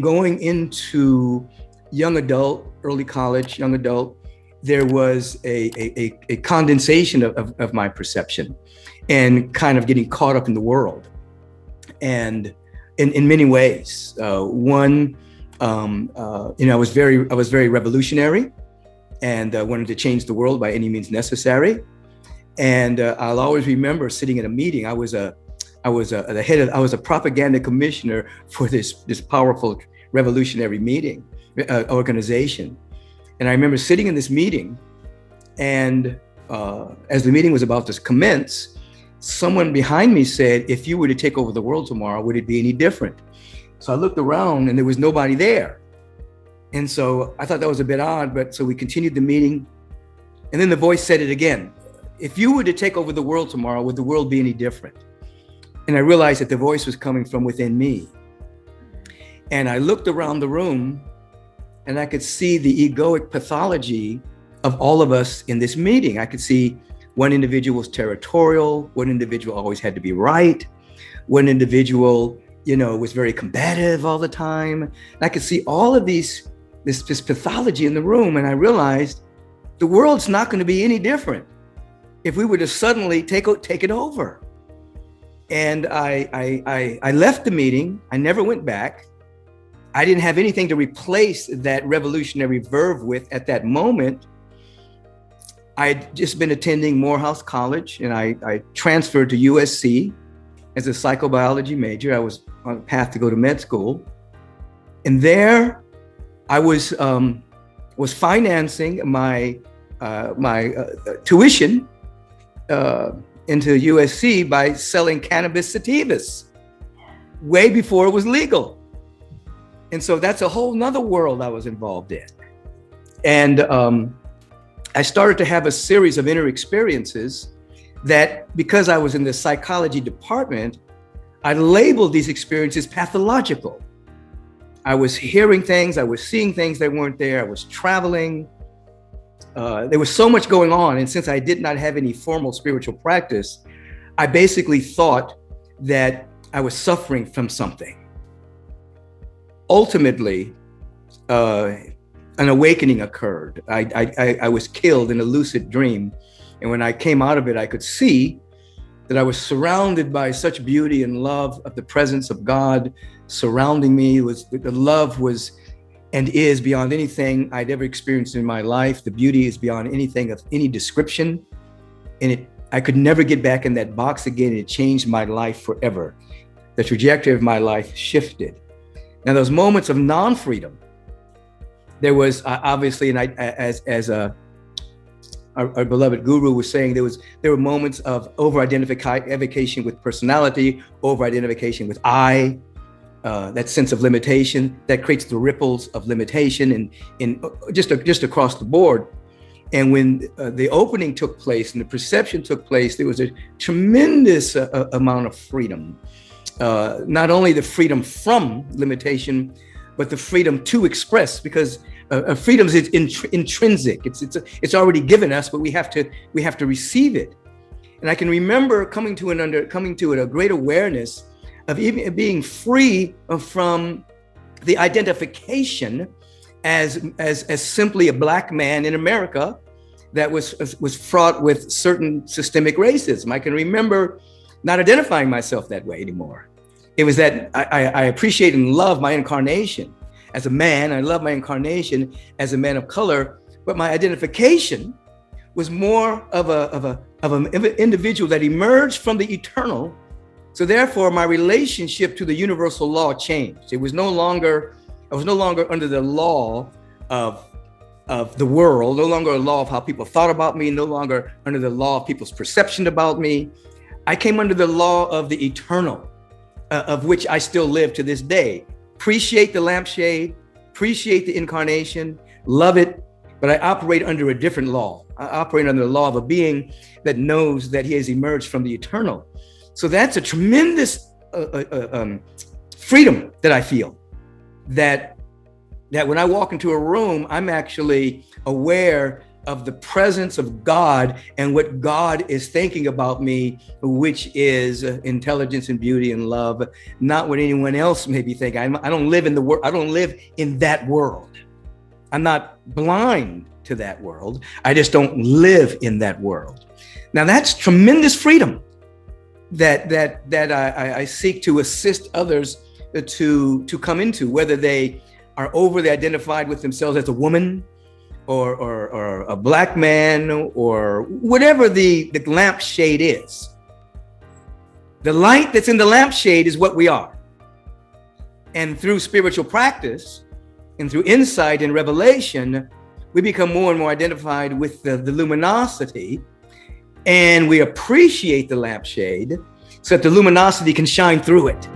Going into young adult, early college, young adult, there was a condensation of my perception and kind of getting caught up in the world. And in many ways, one, I was very revolutionary and wanted to change the world by any means necessary. And I'll always remember sitting in a meeting. I was a propaganda commissioner for this powerful revolutionary meeting organization. And I remember sitting in this meeting, and as the meeting was about to commence, someone behind me said, "If you were to take over the world tomorrow, would it be any different?" So I looked around and there was nobody there. And so I thought that was a bit odd, but so we continued the meeting. And then the voice said it again. "If you were to take over the world tomorrow, would the world be any different?" And I realized that the voice was coming from within me. And I looked around the room and I could see the egoic pathology of all of us in this meeting. I could see one individual was territorial, one individual always had to be right, one individual, was very combative all the time. And I could see all of this pathology in the room. And I realized the world's not going to be any different if we were to suddenly take it over. And I left the meeting. I never went back. I didn't have anything to replace that revolutionary verve with at that moment. I'd just been attending Morehouse College, and I transferred to USC as a psychobiology major. I was on a path to go to med school. And there I was financing my tuition into USC by selling cannabis sativas way before it was legal. And so that's a whole nother world I was involved in. And I started to have a series of inner experiences that, because I was in the psychology department, I labeled these experiences pathological. I was hearing things, I was seeing things that weren't there, I was traveling. There was so much going on. And since I did not have any formal spiritual practice, I basically thought that I was suffering from something. Ultimately, an awakening occurred. I was killed in a lucid dream. And when I came out of it, I could see that I was surrounded by such beauty and love of the presence of God surrounding me. The love was and is beyond anything I'd ever experienced in my life. The beauty is beyond anything of any description. And I could never get back in that box again. It changed my life forever. The trajectory of my life shifted. Now, those moments of non-freedom, there was obviously, and our beloved guru was saying, there were moments of over-identification with personality, over-identification with I, that sense of limitation that creates the ripples of limitation and just across the board. And when the opening took place and the perception took place, there was a tremendous amount of freedom. Not only the freedom from limitation, but the freedom to express, because freedom is intrinsic. It's already given us, but we have to receive it. And I can remember coming to a great awareness of even being free from the identification as simply a Black man in America that was fraught with certain systemic racism. I can remember not identifying myself that way anymore. It was that I appreciate and love my incarnation as a man. I love my incarnation as a man of color, but my identification was more of an individual that emerged from the eternal. So therefore, my relationship to the universal law changed. I was no longer under the law of the world, no longer a law of how people thought about me, no longer under the law of people's perception about me. I came under the law of the eternal, of which I still live to this day. Appreciate the lampshade, appreciate the incarnation, love it, but I operate under a different law. I operate under the law of a being that knows that he has emerged from the eternal. So that's a tremendous freedom that I feel, that when I walk into a room, I'm actually aware of the presence of God and what God is thinking about me, which is intelligence and beauty and love, not what anyone else may be thinking. I don't live in the world. I don't live in that world. I'm not blind to that world. I just don't live in that world. Now that's tremendous freedom that I seek to assist others to come into, whether they are overly identified with themselves as a woman, or a black man, or whatever the lampshade is. The light that's in the lampshade is what we are. And through spiritual practice and through insight and revelation, we become more and more identified with the luminosity, and we appreciate the lampshade so that the luminosity can shine through it.